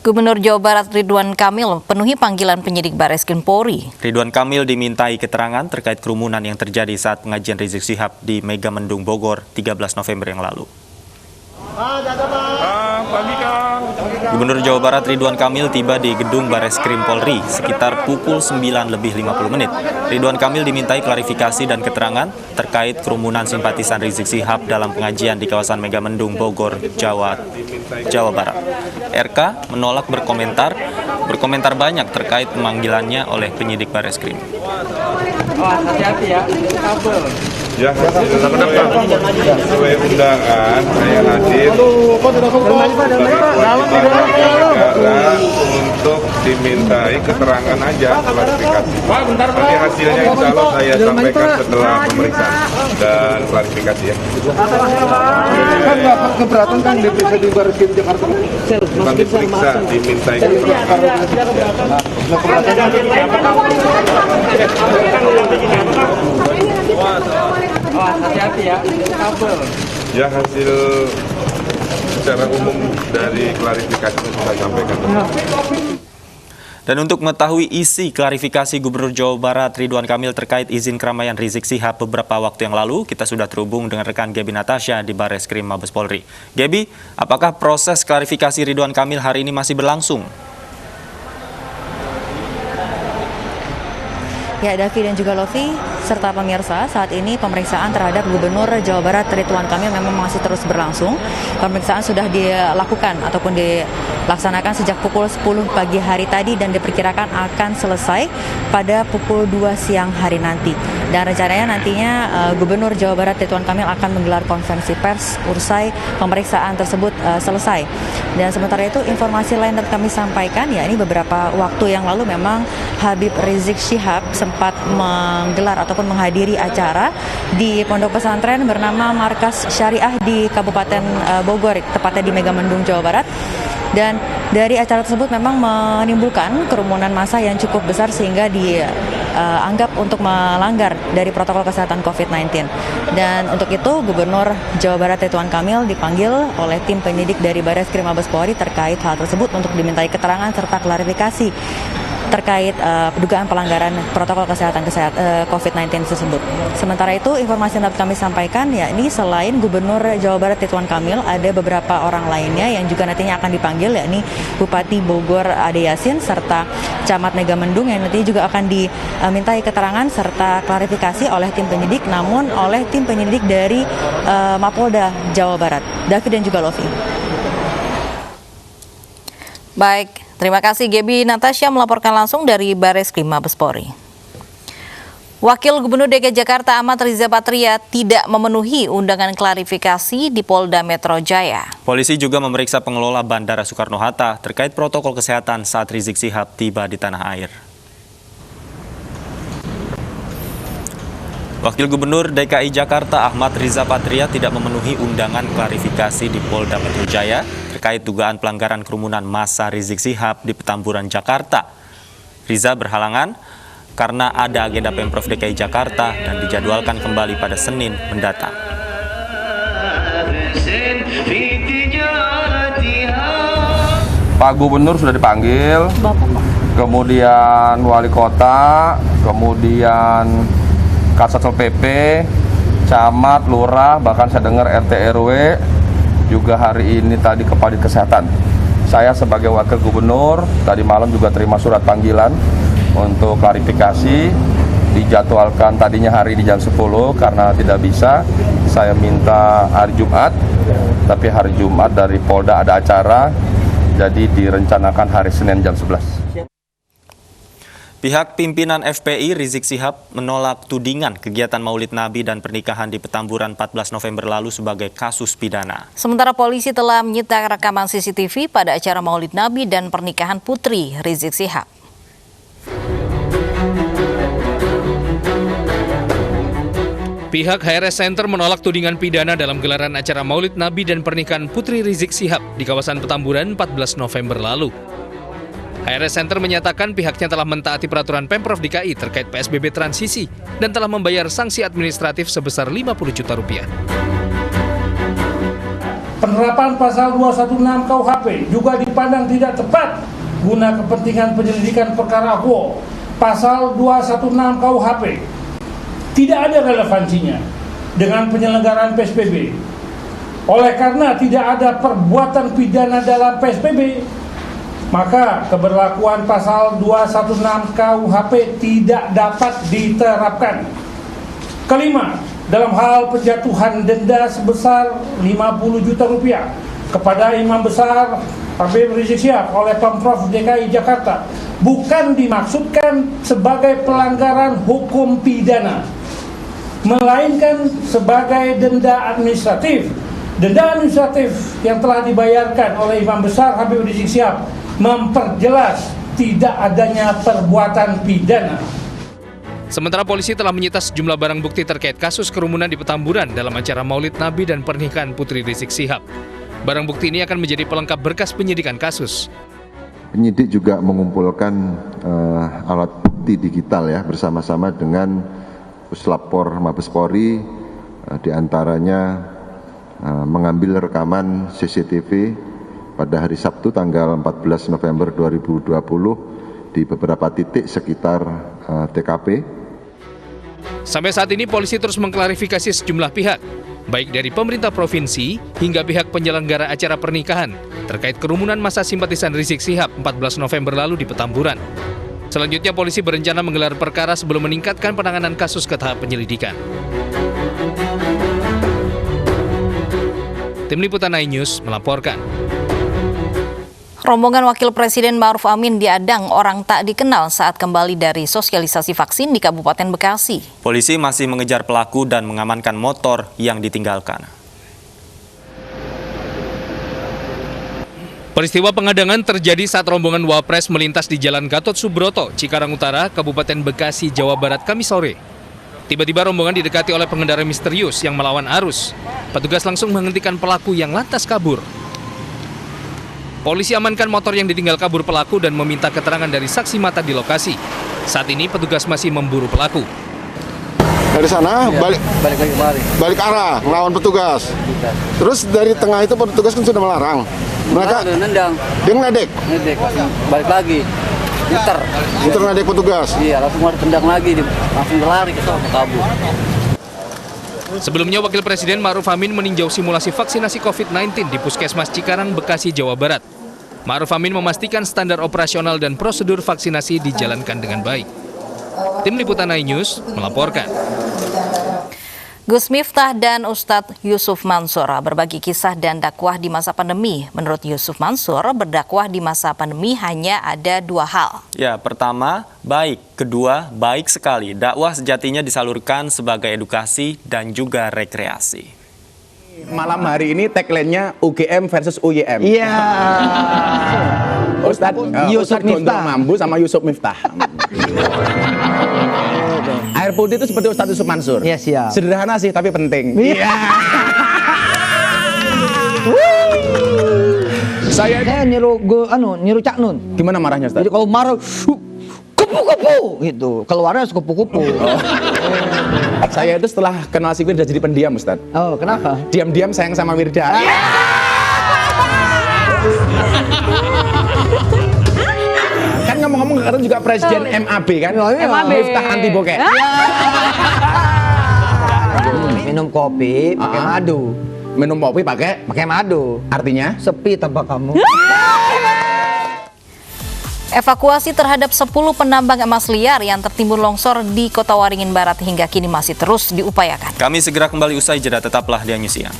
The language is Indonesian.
Gubernur Jawa Barat Ridwan Kamil penuhi panggilan penyidik Barreskrim Polri. Ridwan Kamil dimintai keterangan terkait kerumunan yang terjadi saat pengajian Rizik Syihab di Megamendung Bogor 13 November yang lalu. Gubernur Jawa Barat Ridwan Kamil tiba di gedung Barreskrim Polri sekitar pukul 9:50. Ridwan Kamil dimintai klarifikasi dan keterangan terkait kerumunan simpatisan Rizik Syihab dalam pengajian di kawasan Megamendung Bogor, Jawa Barat. RK menolak berkomentar banyak terkait pemanggilannya oleh penyidik Barreskrim. Hati-hati ya, kabel. Ya, sesuai undangan saya hadir untuk dimintai keterangan aja, klarifikasi. Nanti hasilnya insya Allah saya sampaikan setelah pemeriksaan dan klarifikasi ya. Kan nggak keberatan kan diperiksa di Barreskrim Jakarta? Bukan diperiksa, dimintai keterangan. Hati-hati ya, kabel. Ya, hasil secara umum dari klarifikasi yang saya sampaikan. Dan untuk mengetahui isi klarifikasi Gubernur Jawa Barat Ridwan Kamil terkait izin keramaian Rizik Syihab beberapa waktu yang lalu, kita sudah terhubung dengan rekan Gaby Natasha di Barreskrim Mabes Polri. Gaby, apakah proses klarifikasi Ridwan Kamil hari ini masih berlangsung? Ya, Davi dan juga Lovi, serta pemirsa, saat ini pemeriksaan terhadap Gubernur Jawa Barat Ridwan Kamil memang masih terus berlangsung. Pemeriksaan sudah dilakukan ataupun dilaksanakan sejak pukul 10 pagi hari tadi dan diperkirakan akan selesai pada pukul 2 siang hari nanti. Dan rencananya nantinya Gubernur Jawa Barat Ridwan Kamil akan menggelar konferensi pers usai pemeriksaan tersebut selesai. Dan sementara itu informasi lain yang kami sampaikan, ya ini beberapa waktu yang lalu memang Habib Rizik Syihab sempat menggelar ataupun menghadiri acara di pondok pesantren bernama Markas Syariah di Kabupaten Bogor, tepatnya di Megamendung, Jawa Barat. Dan dari acara tersebut memang menimbulkan kerumunan massa yang cukup besar sehingga dianggap untuk melanggar dari protokol kesehatan COVID-19. Dan untuk itu Gubernur Jawa Barat Ridwan Kamil dipanggil oleh tim penyidik dari Barreskrim Mabes Polri terkait hal tersebut untuk dimintai keterangan serta klarifikasi terkait dugaan pelanggaran protokol kesehatan COVID-19 tersebut. Sementara itu, informasi yang dapat kami sampaikan, yakni selain Gubernur Jawa Barat Ridwan Kamil, ada beberapa orang lainnya yang juga nantinya akan dipanggil, yakni Bupati Bogor Ade Yasin serta Camat Megamendung yang nantinya juga akan dimintai keterangan serta klarifikasi oleh tim penyidik, namun oleh tim penyidik dari Mapolda Jawa Barat. David dan juga Lovi. Baik, terima kasih Gaby Natasha melaporkan langsung dari Barreskrim Mabes Polri. Wakil Gubernur DKI Jakarta Ahmad Riza Patria tidak memenuhi undangan klarifikasi di Polda Metro Jaya. Polisi juga memeriksa pengelola Bandara Soekarno-Hatta terkait protokol kesehatan saat Rizik Syihab tiba di tanah air. Wakil Gubernur DKI Jakarta Ahmad Riza Patria tidak memenuhi undangan klarifikasi di Polda Metro Jaya terkait dugaan pelanggaran kerumunan massa Rizik Syihab di Petamburan, Jakarta. Riza berhalangan karena ada agenda Pemprov DKI Jakarta dan dijadwalkan kembali pada Senin mendatang. Pak Gubernur sudah dipanggil, kemudian Wali Kota, kemudian Kasatpol PP, Camat, Lurah, bahkan saya dengar RT RW, juga hari ini tadi ke Padit Kesehatan. Saya sebagai Wakil Gubernur, tadi malam juga terima surat panggilan untuk klarifikasi, dijadwalkan tadinya hari di jam 10 karena tidak bisa, saya minta hari Jumat, tapi hari Jumat dari Polda ada acara, jadi direncanakan hari Senin jam 11. Pihak pimpinan FPI Rizik Syihab menolak tudingan kegiatan Maulid Nabi dan pernikahan di Petamburan 14 November lalu sebagai kasus pidana. Sementara polisi telah menyita rekaman CCTV pada acara Maulid Nabi dan pernikahan putri Rizik Syihab. Pihak HRS Center menolak tudingan pidana dalam gelaran acara Maulid Nabi dan pernikahan putri Rizik Syihab di kawasan Petamburan 14 November lalu. HRS Center menyatakan pihaknya telah mentaati peraturan Pemprov DKI terkait PSBB transisi dan telah membayar sanksi administratif sebesar 50 juta rupiah. penerapan pasal 216 KUHP juga dipandang tidak tepat guna kepentingan penyelidikan perkara AKWO. Pasal 216 KUHP tidak ada relevansinya dengan penyelenggaraan PSBB. Oleh karena tidak ada perbuatan pidana dalam PSBB, maka keberlakuan pasal 216 KUHP tidak dapat diterapkan. Kelima, dalam hal penjatuhan denda sebesar 50 juta rupiah kepada Imam Besar Habib Rizik Syihab oleh Pemprov DKI Jakarta bukan dimaksudkan sebagai pelanggaran hukum pidana, melainkan sebagai denda administratif. Denda administratif yang telah dibayarkan oleh Imam Besar Habib Rizik Syihab memperjelas tidak adanya perbuatan pidana. Sementara polisi telah menyita sejumlah barang bukti terkait kasus kerumunan di Petamburan dalam acara Maulid Nabi dan pernikahan Putri Rizik Syihab. Barang bukti ini akan menjadi pelengkap berkas penyidikan kasus. Penyidik juga mengumpulkan alat bukti digital ya bersama-sama dengan Puslapor Mabes Polri, diantaranya mengambil rekaman CCTV pada hari Sabtu tanggal 14 November 2020 di beberapa titik sekitar TKP. Sampai saat ini polisi terus mengklarifikasi sejumlah pihak, baik dari pemerintah provinsi hingga pihak penyelenggara acara pernikahan terkait kerumunan massa simpatisan Rizik Syihab 14 November lalu di Petamburan. Selanjutnya polisi berencana menggelar perkara sebelum meningkatkan penanganan kasus ke tahap penyelidikan. Tim Liputan iNews melaporkan. Rombongan Wakil Presiden Ma'ruf Amin diadang orang tak dikenal saat kembali dari sosialisasi vaksin di Kabupaten Bekasi. Polisi masih mengejar pelaku dan mengamankan motor yang ditinggalkan. Peristiwa pengadangan terjadi saat rombongan Wapres melintas di Jalan Gatot Subroto, Cikarang Utara, Kabupaten Bekasi, Jawa Barat, Kamis sore. Tiba-tiba rombongan didekati oleh pengendara misterius yang melawan arus. Petugas langsung menghentikan pelaku yang lantas kabur. Polisi amankan motor yang ditinggal kabur pelaku dan meminta keterangan dari saksi mata di lokasi. Saat ini petugas masih memburu pelaku. Dari sana balik arah melawan petugas. Terus dari tengah itu petugas kan sudah melarang. Mereka nendang. Dia ngeledek. Balik lagi. Muter ngeledek petugas. Iya, langsung mau tendang lagi, langsung berlari ke sana kabur. Sebelumnya, Wakil Presiden Ma'ruf Amin meninjau simulasi vaksinasi COVID-19 di Puskesmas Cikarang, Bekasi, Jawa Barat. Ma'ruf Amin memastikan standar operasional dan prosedur vaksinasi dijalankan dengan baik. Tim Liputan iNews melaporkan. Gus Miftah dan Ustadz Yusuf Mansur berbagi kisah dan dakwah di masa pandemi. Menurut Yusuf Mansur, berdakwah di masa pandemi hanya ada dua hal. Ya, pertama, baik. Kedua, baik sekali. Dakwah sejatinya disalurkan sebagai edukasi dan juga rekreasi. Malam hari ini tagline-nya UGM versus UYM. Iya. Ustadz Yusuf Miftah Mambu sama Yusuf Miftah. Air putih itu seperti Ustadz Yusuf Mansur. Iya, siap. Sederhana sih tapi penting. Iya. Saya niru Cak Nun. Gimana marahnya, Ustadz? Jadi kalau marah kupu-kupu gitu, keluarnya kupu-kupu. Saya itu setelah kenal si Wirda jadi pendiam, Ustadz. Oh, kenapa? Diam-diam sayang sama Wirda. Kan ngomong-ngomong katanya juga presiden MAB kan? MAB. Miftah anti bokeh. Minum kopi pakai madu. Minum kopi pakai madu. Artinya? Sepi tanpa kamu. Evakuasi terhadap 10 penambang emas liar yang tertimbun longsor di Kota Waringin Barat hingga kini masih terus diupayakan. Kami segera kembali usai jeda, tetaplah di iNews Siang.